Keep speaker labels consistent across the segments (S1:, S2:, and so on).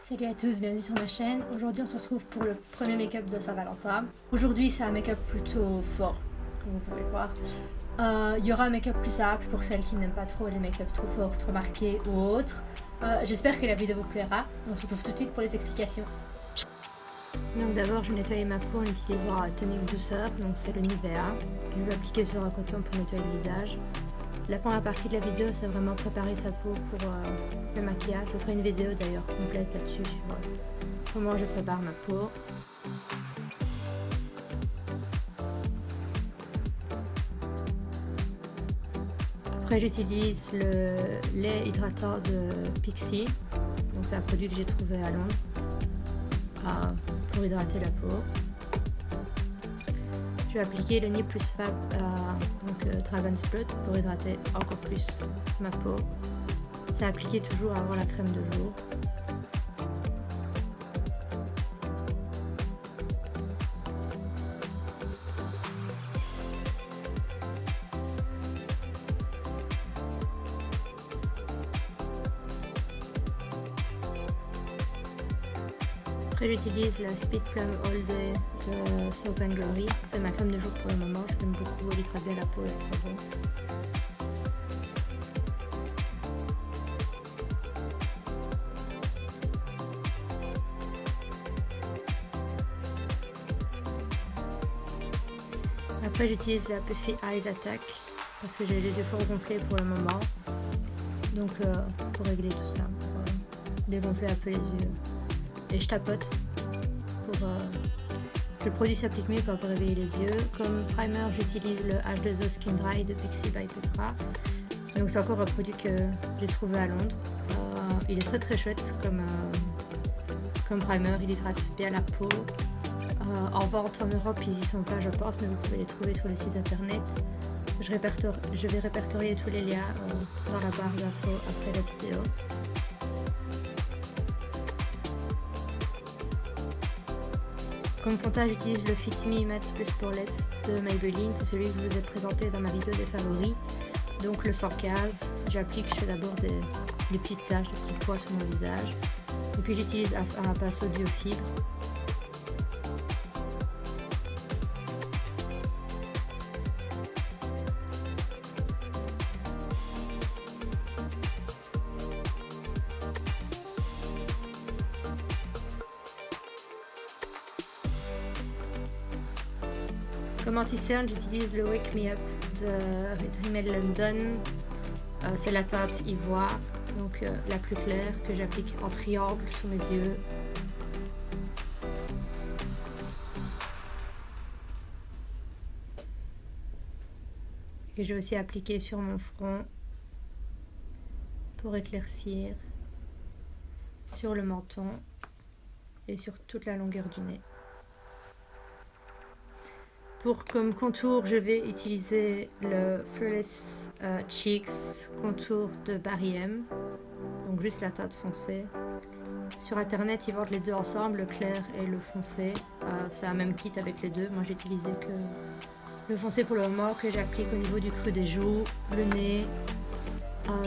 S1: Salut à tous, bienvenue sur ma chaîne. Aujourd'hui on se retrouve pour le premier make-up de Saint-Valentin. Aujourd'hui c'est un make-up plutôt fort, comme vous pouvez voir. Il y aura un make-up plus simple pour celles qui n'aiment pas trop les make-up trop forts, trop marqués ou autres. J'espère que la vidéo vous plaira. On se retrouve tout de suite pour les explications. Donc d'abord je vais nettoyer ma peau en utilisant un tonique douceur, donc c'est le Nivea. Je vais appliquer sur un coton pour nettoyer le visage. La première partie de la vidéo, c'est vraiment préparer sa peau pour le maquillage. Je ferai une vidéo d'ailleurs complète là-dessus sur comment je prépare ma peau. Après, j'utilise le lait hydratant de Pixi. Donc c'est un produit que j'ai trouvé à Londres pour hydrater la peau. Je vais appliquer le Nip Plus Fab Dragon's Blood pour hydrater encore plus ma peau. C'est appliqué toujours avant la crème de jour. Après j'utilise la Speed Plum All Day de Soap & Glory. C'est ma crème de jour pour le moment, je l'aime beaucoup, elle hydrate bien la peau et elle sent bon. Après j'utilise la Puffy Eyes Attack parce que j'ai les yeux fort gonflés pour le moment. Donc pour régler tout ça, pour dégonfler un peu les yeux. Et je tapote pour que le produit s'applique mieux pour réveiller les yeux. Comme primer, j'utilise le H2O Skin Dry de Pixi by Petra. Donc c'est encore un produit que j'ai trouvé à Londres. Il est très chouette comme primer, il hydrate bien la peau. En vente en Europe, ils y sont pas je pense, mais vous pouvez les trouver sur les sites internet. Je vais répertorier tous les liens dans la barre d'infos après la vidéo. Comme fond de teint, j'utilise le Fit Me Matte Plus Poreless de Maybelline, c'est celui que je vous ai présenté dans ma vidéo des favoris. Donc le 115, j'applique, je fais d'abord des petites taches, des petits pois sur mon visage. Et puis j'utilise un pinceau Biofibre. Comme anti-cerne, j'utilise le Wake Me Up de Rimmel London. C'est la teinte ivoire, donc la plus claire, que j'applique en triangle sous mes yeux. Et je vais aussi appliquer sur mon front pour éclaircir, sur le menton et sur toute la longueur du nez. Comme contour, je vais utiliser le Flawless Cheeks contour de Barry M. Donc juste la teinte foncée. Sur internet, ils vendent les deux ensemble, le clair et le foncé. C'est un même kit avec les deux. Moi, j'ai utilisé que le foncé pour le moment, que j'applique au niveau du creux des joues, le nez,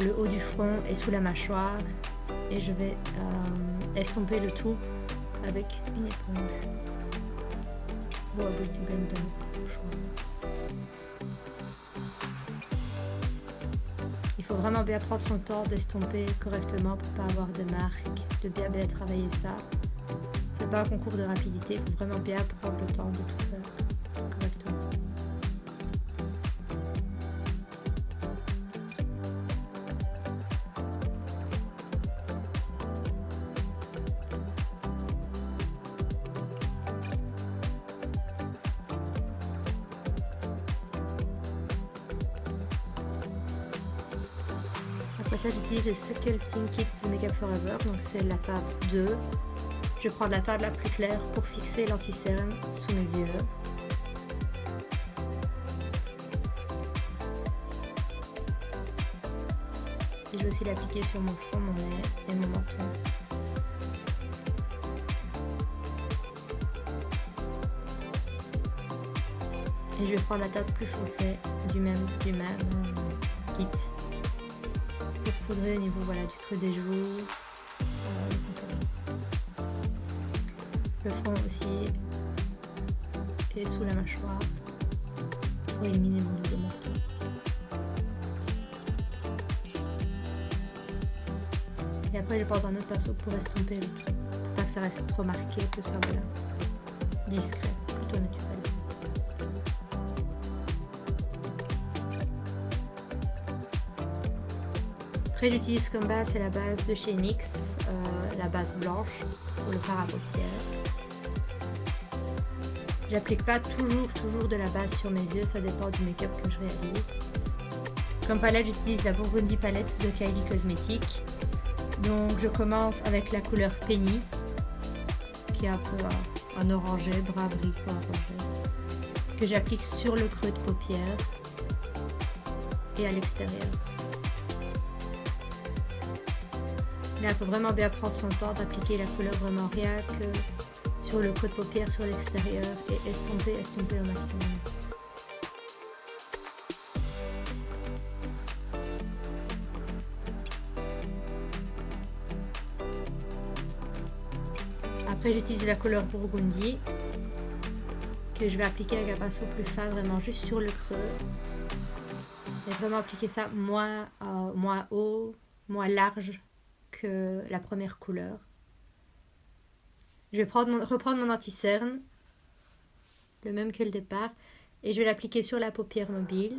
S1: le haut du front et sous la mâchoire. Et je vais estomper le tout avec une éponge. Bon, Beauty Blender, il faut vraiment bien prendre son temps d'estomper correctement pour pas avoir de marques, de bien travailler ça. C'est pas un concours de rapidité, il faut vraiment bien prendre le temps de tout faire correctement. Après ça, j'utilise le Sculpting Kit de Makeup Forever, donc c'est la teinte 2. Je vais prendre la teinte la plus claire pour fixer l'anti-cerne sous mes yeux. Et je vais aussi l'appliquer sur mon front, mon nez et mon menton. Et je vais prendre la teinte plus foncée du même kit. Pour poudrer au niveau du creux des joues. le front aussi, et sous la mâchoire, pour éliminer mon double menton. Et après, je porte un autre pinceau pour estomper le tout, pour pas que ça reste trop marqué, que ce soit voilà, discret, plutôt naturel. Après, j'utilise comme base, c'est la base de chez NYX, la base blanche pour le fard à paupières. J'applique pas toujours de la base sur mes yeux, ça dépend du make-up que je réalise. Comme palette, j'utilise la Burgundy palette de Kylie Cosmetics. Donc je commence avec la couleur Penny, qui est un peu un orangé, brun abricot orangé, que j'applique sur le creux de paupière et à l'extérieur. Là, il faut vraiment bien prendre son temps d'appliquer la couleur, vraiment rien que sur le creux de paupière, sur l'extérieur, et estomper au maximum. Après, j'utilise la couleur Burgundy, que je vais appliquer avec un pinceau plus fin, vraiment juste sur le creux. Et vraiment appliquer ça moins haut, moins large que la première couleur. Je vais reprendre mon anti-cerne, le même que le départ, et je vais l'appliquer sur la paupière mobile.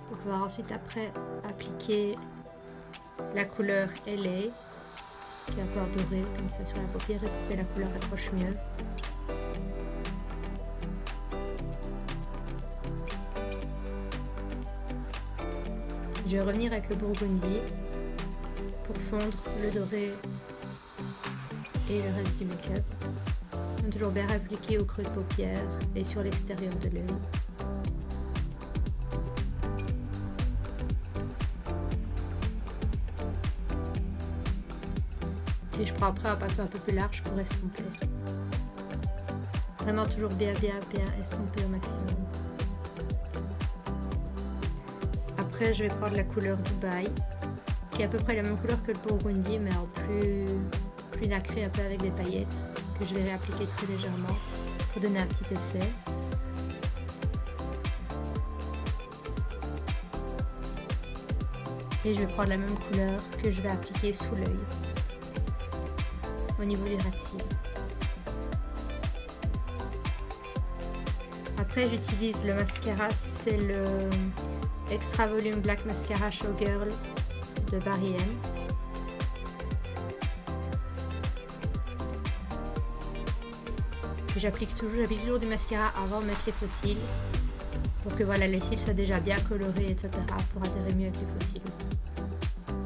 S1: Pour pouvoir ensuite après appliquer la couleur LA, qui est un peu dorée comme ça sur la paupière, et pour que la couleur accroche mieux. Je vais revenir avec le Burgundy pour fondre le doré et le reste du make-up. Donc toujours bien appliqué au creux de paupière et sur l'extérieur de l'œil. Et je prends après un pinceau un peu plus large pour estomper. Vraiment toujours bien estomper au maximum. Après, je vais prendre la couleur Dubaï, qui est à peu près la même couleur que le Burgundy, mais en plus nacré, un peu avec des paillettes, que je vais réappliquer très légèrement pour donner un petit effet. Et je vais prendre la même couleur que je vais appliquer sous l'œil, au niveau du ras de cils. Après, j'utilise le mascara, c'est le Extra Volume Black Mascara Showgirl de Barry M. J'applique toujours du mascara avant de mettre les faux cils, pour que voilà, les cils soient déjà bien colorés, etc. pour adhérer mieux avec les faux cils aussi.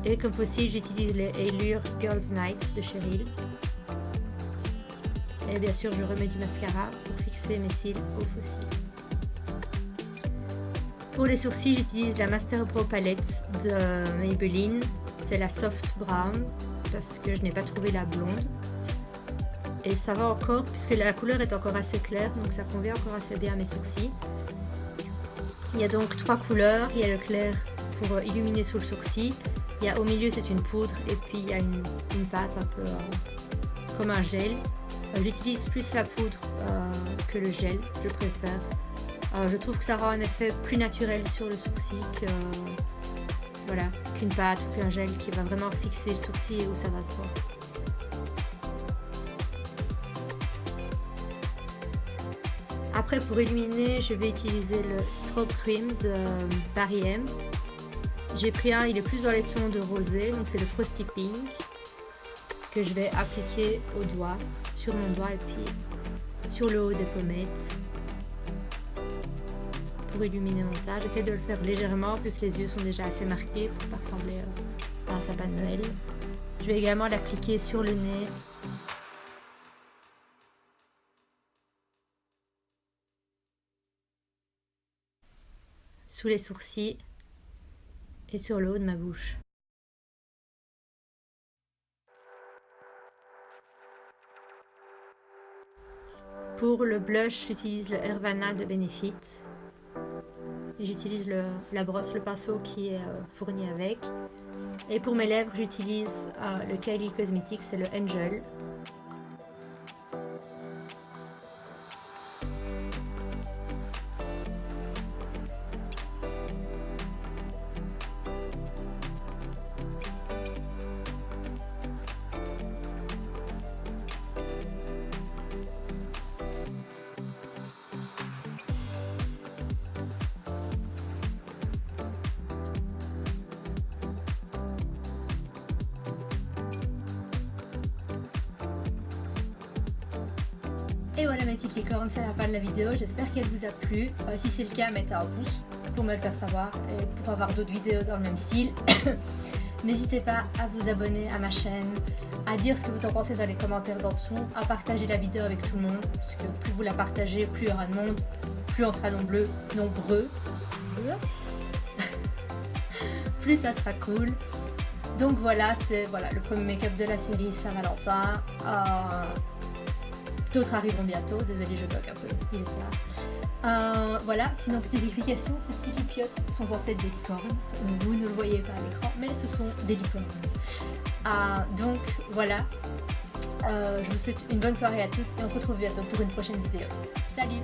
S1: Et comme faux cils, j'utilise les Allure Girls Night de Cheryl. Et bien sûr, je remets du mascara pour fixer mes cils aux faux cils. Pour les sourcils, j'utilise la Master Pro Palette de Maybelline. C'est la Soft Brown, parce que je n'ai pas trouvé la blonde. Et ça va encore, puisque la couleur est encore assez claire, donc ça convient encore assez bien à mes sourcils. Il y a donc 3 couleurs. Il y a le clair pour illuminer sous le sourcil. Il y a au milieu, c'est une poudre, et puis il y a une pâte un peu comme un gel. J'utilise plus la poudre que le gel, je préfère. Je trouve que ça rend un effet plus naturel sur le sourcil qu'une pâte ou qu'un gel qui va vraiment fixer le sourcil et où ça va se voir. Après, pour illuminer, je vais utiliser le Strobe Cream de Barry M. J'ai pris un, il est plus dans les tons de rosé, donc c'est le Frosty Pink, que je vais appliquer au doigt, sur mon doigt et puis sur le haut des pommettes pour illuminer mon teint. J'essaie de le faire légèrement vu que les yeux sont déjà assez marqués pour ne pas ressembler à un sapin de Noël. Je vais également l'appliquer sur le nez, sous les sourcils et sur le haut de ma bouche. Pour le blush, j'utilise le Hervana de Benefit. Et j'utilise la brosse, le pinceau qui est fourni avec. Et pour mes lèvres, j'utilise le Kylie Cosmetics, c'est le Angel. Et voilà mes petites licornes, c'est la fin de la vidéo, j'espère qu'elle vous a plu. Si c'est le cas, mettez un pouce pour me le faire savoir et pour avoir d'autres vidéos dans le même style. N'hésitez pas à vous abonner à ma chaîne, à dire ce que vous en pensez dans les commentaires d'en dessous, à partager la vidéo avec tout le monde, parce que plus vous la partagez, plus il y aura de monde, plus on sera nombreux. Plus ça sera cool. Donc voilà, c'est le premier make-up de la série Saint-Valentin. D'autres arriveront bientôt, désolé je bloque un peu, il est là. Voilà, sinon petite explication, ces petites lipiotes sont censées être des licornes. Vous ne le voyez pas à l'écran, mais ce sont des licornes. Donc voilà, je vous souhaite une bonne soirée à toutes et on se retrouve bientôt pour une prochaine vidéo. Salut!